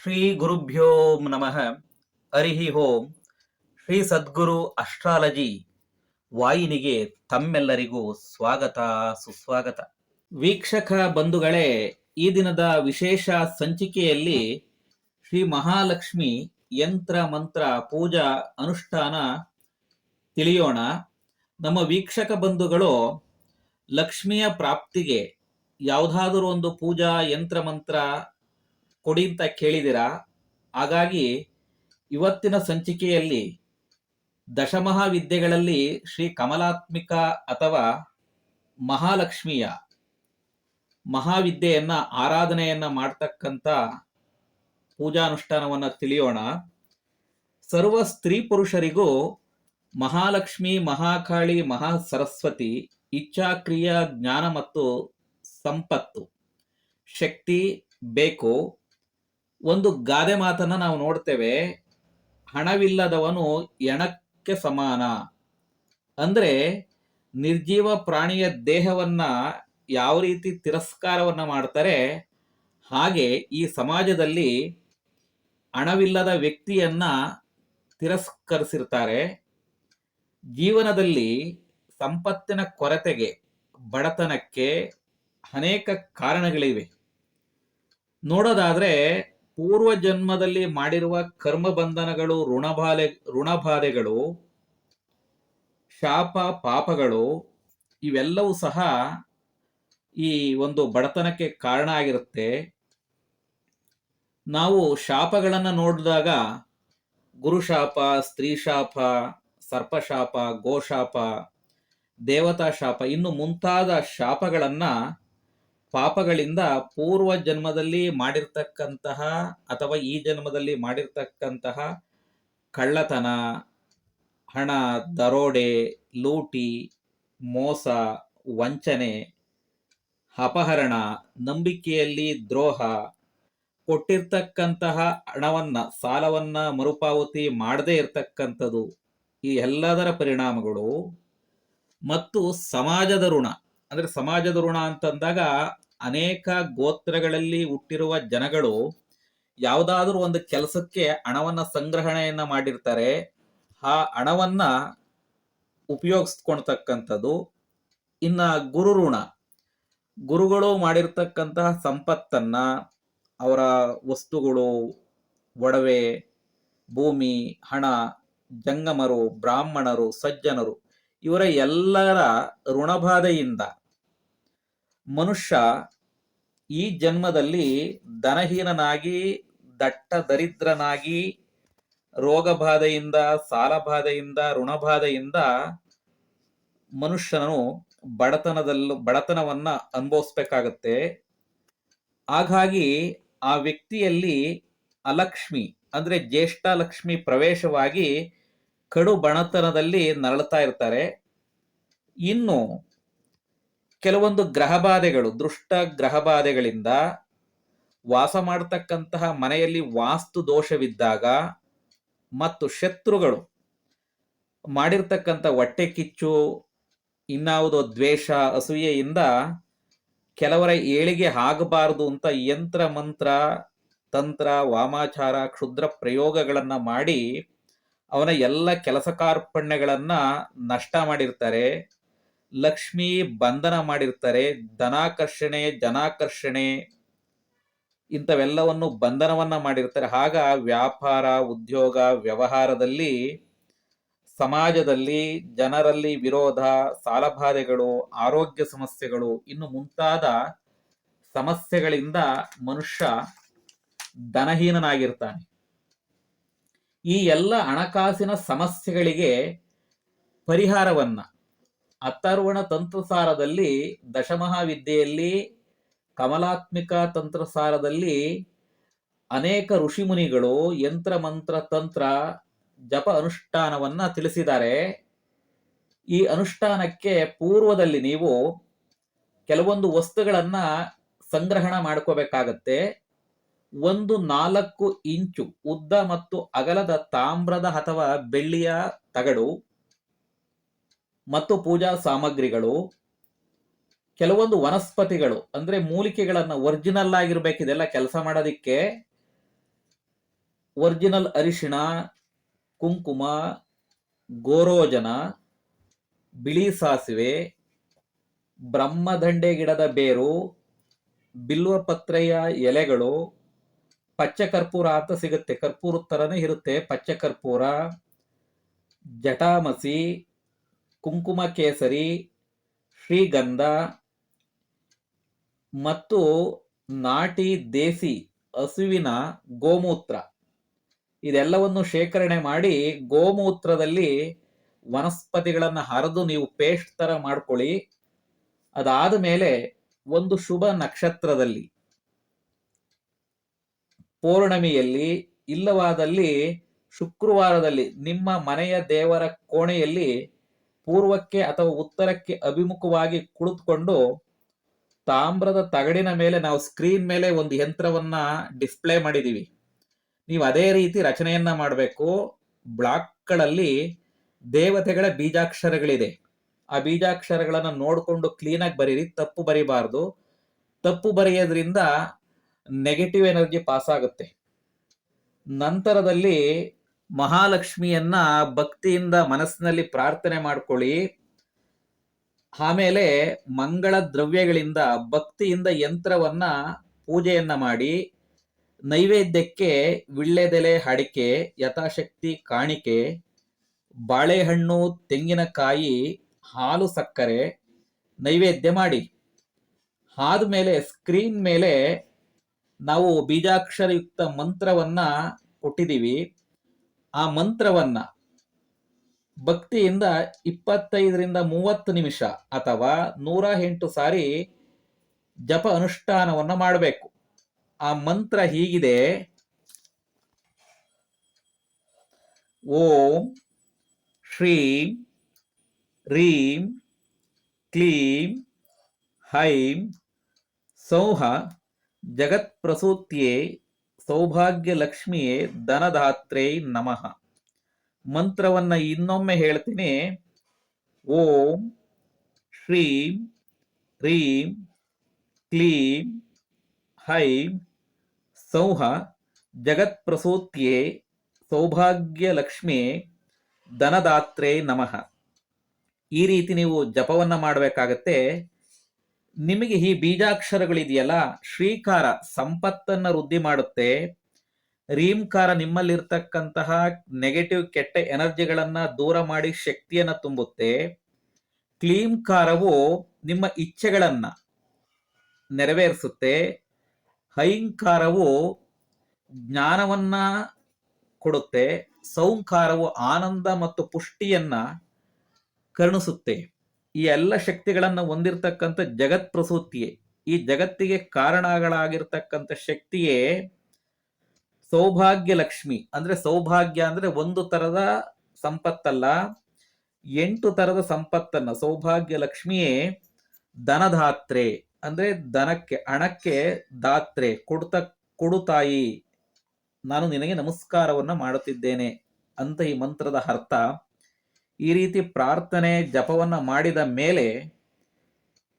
ಶ್ರೀ ಗುರುಭ್ಯೋ ನಮಃ. ಹರಿ ಓಂ. ಶ್ರೀ ಸದ್ಗುರು ಅಸ್ಟ್ರಾಲಜಿ ವಾಹಿನಿಗೆ ತಮ್ಮೆಲ್ಲರಿಗೂ ಸ್ವಾಗತ, ಸುಸ್ವಾಗತ. ವೀಕ್ಷಕ ಬಂಧುಗಳೇ, ಈ ದಿನದ ವಿಶೇಷ ಸಂಚಿಕೆಯಲ್ಲಿ ಶ್ರೀ ಮಹಾಲಕ್ಷ್ಮಿ ಯಂತ್ರ ಮಂತ್ರ ಪೂಜಾ ಅನುಷ್ಠಾನ ತಿಳಿಯೋಣ. ನಮ್ಮ ವೀಕ್ಷಕ ಬಂಧುಗಳು ಲಕ್ಷ್ಮಿಯ ಪ್ರಾಪ್ತಿಗೆ ಯಾವುದಾದರೂ ಒಂದು ಪೂಜಾ ಯಂತ್ರ ಮಂತ್ರ ಕೊಡಿ ಅಂತ ಕೇಳಿದಿರಾ. ಹಾಗಾಗಿ ಇವತ್ತಿನ ಸಂಚಿಕೆಯಲ್ಲಿ ದಶಮಹಾವಿದ್ಯೆಗಳಲ್ಲಿ ಶ್ರೀ ಕಮಲಾತ್ಮಿಕ ಅಥವಾ ಮಹಾಲಕ್ಷ್ಮಿಯ ಮಹಾವಿದ್ಯೆಯನ್ನ ಆರಾಧನೆಯನ್ನ ಮಾಡ್ತಕ್ಕಂಥ ಪೂಜಾನುಷ್ಠಾನವನ್ನ ತಿಳಿಯೋಣ. ಸರ್ವ ಸ್ತ್ರೀ ಪುರುಷರಿಗೂ ಮಹಾಲಕ್ಷ್ಮಿ, ಮಹಾಕಾಳಿ, ಮಹಾ ಸರಸ್ವತಿ ಇಚ್ಛಾಕ್ರಿಯಾ ಜ್ಞಾನ ಮತ್ತು ಸಂಪತ್ತು ಶಕ್ತಿ ಬೇಕು. ಒಂದು ಗಾದೆ ಮಾತನ್ನ ನಾವು ನೋಡ್ತೇವೆ, ಹಣವಿಲ್ಲದವನು ಎಣಕ್ಕೆ ಸಮಾನ. ಅಂದ್ರೆ ನಿರ್ಜೀವ ಪ್ರಾಣಿಯ ದೇಹವನ್ನ ಯಾವ ರೀತಿ ತಿರಸ್ಕಾರವನ್ನ ಮಾಡ್ತಾರೆ, ಹಾಗೆ ಈ ಸಮಾಜದಲ್ಲಿ ಹಣವಿಲ್ಲದ ವ್ಯಕ್ತಿಯನ್ನ ತಿರಸ್ಕರಿಸಿರ್ತಾರೆ. ಜೀವನದಲ್ಲಿ ಸಂಪತ್ತಿನ ಕೊರತೆಗೆ, ಬಡತನಕ್ಕೆ ಅನೇಕ ಕಾರಣಗಳಿವೆ. ನೋಡೋದಾದ್ರೆ ಪೂರ್ವ ಜನ್ಮದಲ್ಲಿ ಮಾಡಿರುವ ಕರ್ಮ ಬಂಧನಗಳು, ಋಣಬಾಧೆಗಳು, ಶಾಪ ಪಾಪಗಳು ಇವೆಲ್ಲವೂ ಸಹ ಈ ಒಂದು ಬಡತನಕ್ಕೆ ಕಾರಣ ಆಗಿರುತ್ತೆ. ನಾವು ಶಾಪಗಳನ್ನು ನೋಡಿದಾಗ ಗುರುಶಾಪ, ಸ್ತ್ರೀ ಶಾಪ, ಸರ್ಪಶಾಪ, ಗೋಶಾಪ, ದೇವತಾ ಶಾಪ ಇನ್ನು ಮುಂತಾದ ಶಾಪಗಳನ್ನ, ಪಾಪಗಳಿಂದ ಪೂರ್ವ ಜನ್ಮದಲ್ಲಿ ಮಾಡಿರ್ತಕ್ಕಂತಹ ಅಥವಾ ಈ ಜನ್ಮದಲ್ಲಿ ಮಾಡಿರ್ತಕ್ಕಂತಹ ಕಳ್ಳತನ, ಹಣ, ದರೋಡೆ, ಲೂಟಿ, ಮೋಸ, ವಂಚನೆ, ಅಪಹರಣ, ನಂಬಿಕೆಯಲ್ಲಿ ದ್ರೋಹ, ಕೊಟ್ಟಿರ್ತಕ್ಕಂತಹ ಹಣವನ್ನ, ಸಾಲವನ್ನ ಮರುಪಾವತಿ ಮಾಡದೇ ಇರತಕ್ಕಂಥದ್ದು, ಈ ಎಲ್ಲದರ ಪರಿಣಾಮಗಳು. ಮತ್ತು ಸಮಾಜದ ಋಣ, ಅಂದ್ರೆ ಸಮಾಜದ ಋಣ ಅಂತಂದಾಗ ಅನೇಕ ಗೋತ್ರಗಳಲ್ಲಿ ಹುಟ್ಟಿರುವ ಜನಗಳು ಯಾವುದಾದ್ರೂ ಒಂದು ಕೆಲಸಕ್ಕೆ ಹಣವನ್ನ ಸಂಗ್ರಹಣೆಯನ್ನ ಮಾಡಿರ್ತಾರೆ. ಆ ಹಣವನ್ನ ಉಪಯೋಗಿಸ್ಕೊಳ್ತಕ್ಕಂಥದ್ದು. ಇನ್ನ ಗುರು ಋಣ, ಗುರುಗಳು ಮಾಡಿರ್ತಕ್ಕಂತಹ ಸಂಪತ್ತನ್ನ, ಅವರ ವಸ್ತುಗಳು, ಒಡವೆ, ಭೂಮಿ, ಹಣ, ಜಂಗಮರು, ಬ್ರಾಹ್ಮಣರು, ಸಜ್ಜನರು ಇವರ ಎಲ್ಲರ ಋಣಬಾಧೆಯಿಂದ ಮನುಷ್ಯ ಈ ಜನ್ಮದಲ್ಲಿ ಧನಹೀನನಾಗಿ, ದಟ್ಟ ದರಿದ್ರನಾಗಿ, ರೋಗಬಾಧೆಯಿಂದ, ಸಾಲಬಾಧೆಯಿಂದ, ಋಣಬಾಧೆಯಿಂದ ಮನುಷ್ಯನು ಬಡತನವನ್ನ ಅನುಭವಿಸ್ಬೇಕಾಗತ್ತೆ. ಹಾಗಾಗಿ ಆ ವ್ಯಕ್ತಿಯಲ್ಲಿ ಅಲಕ್ಷ್ಮಿ ಅಂದ್ರೆ ಜ್ಯೇಷ್ಠ ಲಕ್ಷ್ಮಿ ಪ್ರವೇಶವಾಗಿ ಕಡು ಬಣತನದಲ್ಲಿ ನರಳುತ್ತಾ ಇರ್ತಾರೆ. ಇನ್ನು ಕೆಲವೊಂದು ಗ್ರಹಬಾಧೆಗಳು, ದುಷ್ಟ ಗ್ರಹಬಾಧೆಗಳಿಂದ ವಾಸ ಮಾಡತಕ್ಕಂತಹ ಮನೆಯಲ್ಲಿ ವಾಸ್ತು ದೋಷವಿದ್ದಾಗ ಮತ್ತು ಶತ್ರುಗಳು ಮಾಡಿರ್ತಕ್ಕಂಥ ಹೊಟ್ಟೆ ಕಿಚ್ಚು, ಇನ್ನಾವುದೋ ದ್ವೇಷ, ಅಸೂಯೆಯಿಂದ ಕೆಲವರ ಏಳಿಗೆ ಆಗಬಾರದು ಅಂತ ಯಂತ್ರ ಮಂತ್ರ, ತಂತ್ರ, ವಾಮಾಚಾರ, ಕ್ಷುದ್ರ ಪ್ರಯೋಗಗಳನ್ನ ಮಾಡಿ ಅವನ ಎಲ್ಲ ಕೆಲಸ ಕಾರ್ಪಣ್ಯಗಳನ್ನ ನಷ್ಟ ಮಾಡಿರ್ತಾರೆ. ಲಕ್ಷ್ಮಿ ಬಂಧನ ಮಾಡಿರ್ತಾರೆ. ಧನಾಕರ್ಷಣೆ, ಜನಾಕರ್ಷಣೆ ಇಂಥವೆಲ್ಲವನ್ನು ಬಂಧನವನ್ನ ಮಾಡಿರ್ತಾರೆ. ಆಗ ವ್ಯಾಪಾರ, ಉದ್ಯೋಗ, ವ್ಯವಹಾರದಲ್ಲಿ, ಸಮಾಜದಲ್ಲಿ ಜನರಲ್ಲಿ ವಿರೋಧ, ಸಾಲಬಾಧೆಗಳು, ಆರೋಗ್ಯ ಸಮಸ್ಯೆಗಳು ಇನ್ನು ಮುಂತಾದ ಸಮಸ್ಯೆಗಳಿಂದ ಮನುಷ್ಯ ಧನಹೀನನಾಗಿರ್ತಾನೆ. ಈ ಎಲ್ಲ ಹಣಕಾಸಿನ ಸಮಸ್ಯೆಗಳಿಗೆ ಪರಿಹಾರವನ್ನ ಅಥರ್ವಣ ತಂತ್ರಸಾರದಲ್ಲಿ, ದಶಮಹಾವಿದ್ಯೆಯಲ್ಲಿ ಕಮಲಾತ್ಮಿಕ ತಂತ್ರಸಾರದಲ್ಲಿ ಅನೇಕ ಋಷಿಮುನಿಗಳು ಯಂತ್ರ ಮಂತ್ರ ತಂತ್ರ ಜಪ ಅನುಷ್ಠಾನವನ್ನ ತಿಳಿಸಿದ್ದಾರೆ. ಈ ಅನುಷ್ಠಾನಕ್ಕೆ ಪೂರ್ವದಲ್ಲಿ ನೀವು ಕೆಲವೊಂದು ವಸ್ತುಗಳನ್ನ ಸಂಗ್ರಹಣ ಮಾಡ್ಕೋಬೇಕಾಗತ್ತೆ. 4 ಇಂಚು ಉದ್ದ ಮತ್ತು ಅಗಲದ ತಾಮ್ರದ ಅಥವಾ ಬೆಳ್ಳಿಯ ತಗಡು ಮತ್ತು ಪೂಜಾ ಸಾಮಗ್ರಿಗಳು, ಕೆಲವೊಂದು ವನಸ್ಪತಿಗಳು ಅಂದ್ರೆ ಮೂಲಿಕೆಗಳನ್ನ, ಒರಿಜಿನಲ್ ಆಗಿರ್ಬೇಕು ಇದೆಲ್ಲ ಕೆಲಸ ಮಾಡೋದಿಕ್ಕೆ. ಒರಿಜಿನಲ್ ಅರಿಶಿಣ, ಕುಂಕುಮ, ಗೋರೋಜನ, ಬಿಳಿ ಸಾಸಿವೆ, ಬ್ರಹ್ಮದಂಡೆ ಗಿಡದ ಬೇರು, ಬಿಲ್ವಪತ್ರೆಯ ಎಲೆಗಳು, ಪಚ್ಚ ಕರ್ಪೂರ ಅಂತ ಸಿಗುತ್ತೆ, ಕರ್ಪೂರದ ಥರನೇ ಇರುತ್ತೆ ಪಚ್ಚ ಕರ್ಪೂರ, ಜಟಾಮಸಿ, ಕುಂಕುಮ ಕೇಸರಿ, ಶ್ರೀಗಂಧ ಮತ್ತು ನಾಟಿ ದೇಸಿ ಹಸುವಿನ ಗೋಮೂತ್ರ ಇದೆಲ್ಲವನ್ನು ಶೇಖರಣೆ ಮಾಡಿ ಗೋಮೂತ್ರದಲ್ಲಿ ವನಸ್ಪತಿಗಳನ್ನು ಹರಿದು ನೀವು ಪೇಸ್ಟ್ ತರ ಮಾಡ್ಕೊಳ್ಳಿ. ಅದಾದ ಮೇಲೆ ಒಂದು ಶುಭ ನಕ್ಷತ್ರದಲ್ಲಿ, ಪೌರ್ಣಮಿಯಲ್ಲಿ, ಇಲ್ಲವಾದಲ್ಲಿ ಶುಕ್ರವಾರದಲ್ಲಿ ನಿಮ್ಮ ಮನೆಯ ದೇವರ ಕೋಣೆಯಲ್ಲಿ ಪೂರ್ವಕ್ಕೆ ಅಥವಾ ಉತ್ತರಕ್ಕೆ ಅಭಿಮುಖವಾಗಿ ಕುಳಿತುಕೊಂಡು ತಾಮ್ರದ ತಗಡಿನ ಮೇಲೆ ನಾವು ಸ್ಕ್ರೀನ್ ಮೇಲೆ ಒಂದು ಯಂತ್ರವನ್ನ ಡಿಸ್ಪ್ಲೇ ಮಾಡಿದೀವಿ. ನೀವು ಅದೇ ರೀತಿ ರಚನೆಯನ್ನ ಮಾಡಬೇಕು. ಬ್ಲಾಕ್ಗಳಲ್ಲಿ ದೇವತೆಗಳ ಬೀಜಾಕ್ಷರಗಳಿದೆ. ಆ ಬೀಜಾಕ್ಷರಗಳನ್ನ ನೋಡಿಕೊಂಡು ಕ್ಲೀನಾಗಿ ಬರೀರಿ, ತಪ್ಪು ಬರಿಬಾರ್ದು. ತಪ್ಪು ಬರೆಯೋದ್ರಿಂದ ನೆಗೆಟಿವ್ ಎನರ್ಜಿ ಪಾಸ್ ಆಗುತ್ತೆ. ನಂತರದಲ್ಲಿ ಮಹಾಲಕ್ಷ್ಮಿಯನ್ನ ಭಕ್ತಿಯಿಂದ ಮನಸ್ಸಿನಲ್ಲಿ ಪ್ರಾರ್ಥನೆ ಮಾಡ್ಕೊಳ್ಳಿ. ಆಮೇಲೆ ಮಂಗಳ ದ್ರವ್ಯಗಳಿಂದ ಭಕ್ತಿಯಿಂದ ಯಂತ್ರವನ್ನ ಪೂಜೆಯನ್ನ ಮಾಡಿ ನೈವೇದ್ಯಕ್ಕೆ ವಿಳ್ಳೆದೆಲೆ, ಅಡಿಕೆ, ಯಥಾಶಕ್ತಿ ಕಾಣಿಕೆ, ಬಾಳೆಹಣ್ಣು, ತೆಂಗಿನಕಾಯಿ, ಹಾಲು, ಸಕ್ಕರೆ ನೈವೇದ್ಯ ಮಾಡಿ. ಆದ್ಮೇಲೆ ಸ್ಕ್ರೀನ್ ಮೇಲೆ ನಾವು ಬೀಜಾಕ್ಷರಯುಕ್ತ ಮಂತ್ರವನ್ನ ಕೊಟ್ಟಿದ್ದೀವಿ. ಆ ಮಂತ್ರವನ್ನ ಭಕ್ತಿಯಿಂದ 25ರಿಂದ 30 ನಿಮಿಷ ಅಥವಾ 108 ಸಾರಿ ಜಪ ಅನುಷ್ಠಾನವನ್ನ ಮಾಡಬೇಕು. ಆ ಮಂತ್ರ ಹೀಗಿದೆ: ಓಂ ಶ್ರೀಂ ರೀಂ ಕ್ಲೀಂ ಹೈಂ ಸೌಃ ಜಗತ್ಪ್ರಸೂತ್ಯೇ ಸೌಭಾಗ್ಯಲಕ್ಷ್ಮಿಯೇ ಧನಧಾತ್ರೇ ನಮಃ. ಮಂತ್ರವನ್ನ ಇನ್ನೊಮ್ಮೆ ಹೇಳ್ತೀನಿ: ಓಂ ಶ್ರೀಂ ರೀಂ ಕ್ಲೀಂ ಹೈಂ ಸೌಃ ಜಗತ್ಪ್ರಸೂತ್ಯೇ ಸೌಭಾಗ್ಯಲಕ್ಷ್ಮಿಯೇ ಧನದಾತ್ರೇ ನಮಃ. ಈ ರೀತಿ ನೀವು ಜಪವನ್ನ ಮಾಡಬೇಕಾಗತ್ತೆ. ನಿಮಗೆ ಈ ಬೀಜಾಕ್ಷರಗಳಿದೆಯಲ್ಲ, ಶ್ರೀಕಾರ ಸಂಪತ್ತನ್ನ ವೃದ್ಧಿ ಮಾಡುತ್ತೆ, ರೀಂಕಾರ ನಿಮ್ಮಲ್ಲಿರ್ತಕ್ಕಂತಹ ನೆಗೆಟಿವ್ ಕೆಟ್ಟ ಎನರ್ಜಿಗಳನ್ನ ದೂರ ಮಾಡಿ ಶಕ್ತಿಯನ್ನ ತುಂಬುತ್ತೆ, ಕ್ಲೀಂಕಾರವು ನಿಮ್ಮ ಇಚ್ಛೆಗಳನ್ನ ನೆರವೇರಿಸುತ್ತೆ, ಹೈಂಕಾರವು ಜ್ಞಾನವನ್ನ ಕೊಡುತ್ತೆ, ಸೌಂಕಾರವು ಆನಂದ ಮತ್ತು ಪುಷ್ಟಿಯನ್ನ ಕರುಣಿಸುತ್ತೆ. ಈ ಎಲ್ಲ ಶಕ್ತಿಗಳನ್ನ ಹೊಂದಿರತಕ್ಕಂಥ ಜಗತ್ ಪ್ರಸೂತಿಯೇ, ಈ ಜಗತ್ತಿಗೆ ಕಾರಣಗಳಾಗಿರ್ತಕ್ಕಂಥ ಶಕ್ತಿಯೇ ಸೌಭಾಗ್ಯ ಲಕ್ಷ್ಮಿ. ಅಂದ್ರೆ ಸೌಭಾಗ್ಯ ಅಂದ್ರೆ ಒಂದು ತರದ ಸಂಪತ್ತಲ್ಲ, 8 ತರದ ಸಂಪತ್ತನ್ನ ಸೌಭಾಗ್ಯ ಲಕ್ಷ್ಮಿಯೇ ಧನಧಾತ್ರೆ ಅಂದ್ರೆ ಧನಕ್ಕೆ, ಹಣಕ್ಕೆ ದಾತ್ರೆ, ಕೊಡುತ್ತಾಯಿ, ನಾನು ನಿನಗೆ ನಮಸ್ಕಾರವನ್ನ ಮಾಡುತ್ತಿದ್ದೇನೆ ಅಂತ ಈ ಮಂತ್ರದ ಅರ್ಥ. ಈ ರೀತಿ ಪ್ರಾರ್ಥನೆ ಜಪವನ್ನ ಮಾಡಿದ ಮೇಲೆ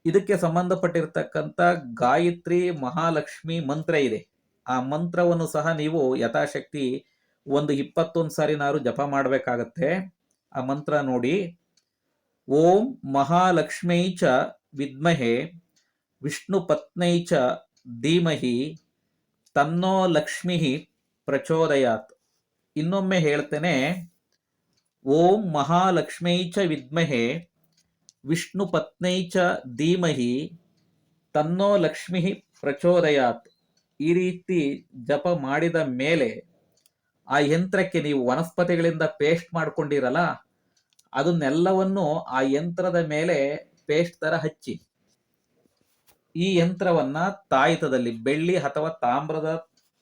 ಇದಕ್ಕೆ ಸಂಬಂಧಪಟ್ಟಿರ್ತಕ್ಕಂಥ ಗಾಯತ್ರಿ ಮಹಾಲಕ್ಷ್ಮಿ ಮಂತ್ರ ಇದೆ. ಆ ಮಂತ್ರವನ್ನು ಸಹ ನೀವು ಯಥಾಶಕ್ತಿ ಒಂದು 21 ಸಾರಿನಾರು ಜಪ ಮಾಡಬೇಕಾಗತ್ತೆ. ಆ ಮಂತ್ರ ನೋಡಿ: ಓಂ ಮಹಾಲಕ್ಷ್ಮೈ ಚ ವಿದ್ಮಹೆ ವಿಷ್ಣು ಪತ್ನೈ ಚ ಧೀಮಹಿ ತನ್ನೋ ಲಕ್ಷ್ಮಿ ಪ್ರಚೋದಯಾತ್. ಇನ್ನೊಮ್ಮೆ ಹೇಳ್ತೇನೆ: ಓಂ ಮಹಾಲಕ್ಷ್ಮೈ ಚ ವಿದ್ಮಹೆ ವಿಷ್ಣು ಪತ್ನೈ ಚ ಧೀಮಹಿ ತನ್ನೋ ಲಕ್ಷ್ಮಿ ಪ್ರಚೋದಯಾತ್. ಈ ರೀತಿ ಜಪ ಮಾಡಿದ ಮೇಲೆ ಆ ಯಂತ್ರಕ್ಕೆ ನೀವು ವನಸ್ಪತಿಗಳಿಂದ ಪೇಸ್ಟ್ ಮಾಡ್ಕೊಂಡಿರಲ್ಲ, ಅದನ್ನೆಲ್ಲವನ್ನು ಆ ಯಂತ್ರದ ಮೇಲೆ ಪೇಸ್ಟ್ ತರ ಹಚ್ಚಿ. ಈ ಯಂತ್ರವನ್ನ ತಾಯಿತದಲ್ಲಿ, ಬೆಳ್ಳಿ ಅಥವಾ ತಾಮ್ರದ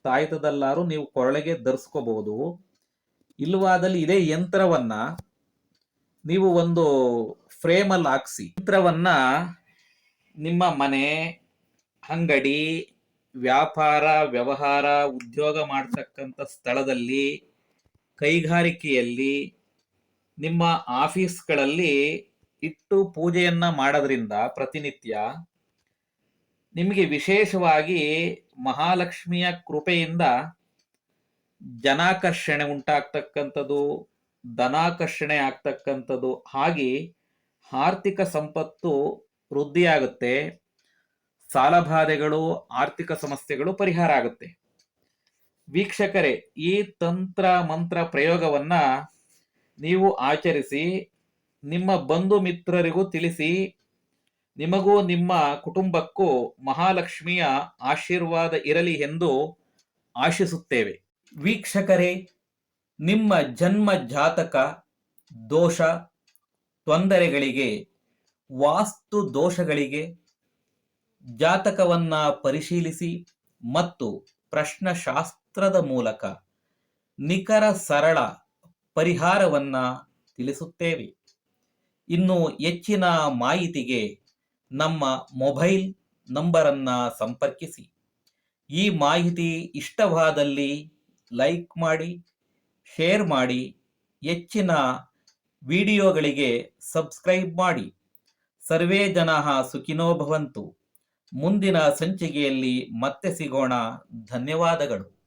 ತಾಯಿತದಲ್ಲಾರು ನೀವು ಕೊರಳಿಗೆ ಧರಿಸ್ಕೋಬಹುದು. ಇಲ್ಲವಾದಲ್ಲಿ ಇದೇ ಯಂತ್ರವನ್ನ ನೀವು ಒಂದು ಫ್ರೇಮ್ ಅಲ್ಲಿ ಹಾಕ್ಸಿ. ಯಂತ್ರವನ್ನ ನಿಮ್ಮ ಮನೆ, ಅಂಗಡಿ, ವ್ಯಾಪಾರ, ವ್ಯವಹಾರ, ಉದ್ಯೋಗ ಮಾಡ್ತಕ್ಕಂಥ ಸ್ಥಳದಲ್ಲಿ, ಕೈಗಾರಿಕೆಯಲ್ಲಿ, ನಿಮ್ಮ ಆಫೀಸ್ಗಳಲ್ಲಿ ಇಟ್ಟು ಪೂಜೆಯನ್ನ ಮಾಡೋದ್ರಿಂದ ಪ್ರತಿನಿತ್ಯ ನಿಮಗೆ ವಿಶೇಷವಾಗಿ ಮಹಾಲಕ್ಷ್ಮಿಯ ಕೃಪೆಯಿಂದ ಜನಾಕರ್ಷಣೆ ಉಂಟಾಗ್ತಕ್ಕಂಥದ್ದು, ಧನಾಕರ್ಷಣೆ ಆಗ್ತಕ್ಕಂಥದ್ದು, ಹಾಗೆ ಆರ್ಥಿಕ ಸಂಪತ್ತು ವೃದ್ಧಿಯಾಗುತ್ತೆ. ಸಾಲಬಾಧೆಗಳು, ಆರ್ಥಿಕ ಸಮಸ್ಯೆಗಳು ಪರಿಹಾರ ಆಗುತ್ತೆ. ವೀಕ್ಷಕರೇ, ಈ ತಂತ್ರ ಮಂತ್ರ ಪ್ರಯೋಗವನ್ನ ನೀವು ಆಚರಿಸಿ ನಿಮ್ಮ ಬಂಧು ಮಿತ್ರರಿಗೂ ತಿಳಿಸಿ. ನಿಮಗೂ ನಿಮ್ಮ ಕುಟುಂಬಕ್ಕೂ ಮಹಾಲಕ್ಷ್ಮಿಯ ಆಶೀರ್ವಾದ ಇರಲಿ ಎಂದು ಆಶಿಸುತ್ತೇವೆ. ವೀಕ್ಷಕರೇ, ನಿಮ್ಮ ಜನ್ಮ ಜಾತಕ ದೋಷ ತೊಂದರೆಗಳಿಗೆ, ವಾಸ್ತು ದೋಷಗಳಿಗೆ ಜಾತಕವನ್ನ ಪರಿಶೀಲಿಸಿ ಮತ್ತು ಪ್ರಶ್ನಶಾಸ್ತ್ರದ ಮೂಲಕ ನಿಖರ ಸರಳ ಪರಿಹಾರವನ್ನ ತಿಳಿಸುತ್ತೇವೆ. ಇನ್ನು ಹೆಚ್ಚಿನ ಮಾಹಿತಿಗೆ ನಮ್ಮ ಮೊಬೈಲ್ ನಂಬರನ್ನು ಸಂಪರ್ಕಿಸಿ. ಈ ಮಾಹಿತಿ ಇಷ್ಟವಾದಲ್ಲಿ ಲೈಕ್ ಮಾಡಿ, ಶೇರ್ ಮಾಡಿ, ಹೆಚ್ಚಿನ ವಿಡಿಯೋಗಳಿಗೆ ಸಬ್ಸ್ಕ್ರೈಬ್ ಮಾಡಿ. ಸರ್ವೇ ಜನಾಃ ಸುಖಿನೋ ಭವಂತು. ಮುಂದಿನ ಸಂಚಿಕೆಯಲ್ಲಿ ಮತ್ತೆ ಸಿಗೋಣ. ಧನ್ಯವಾದಗಳು.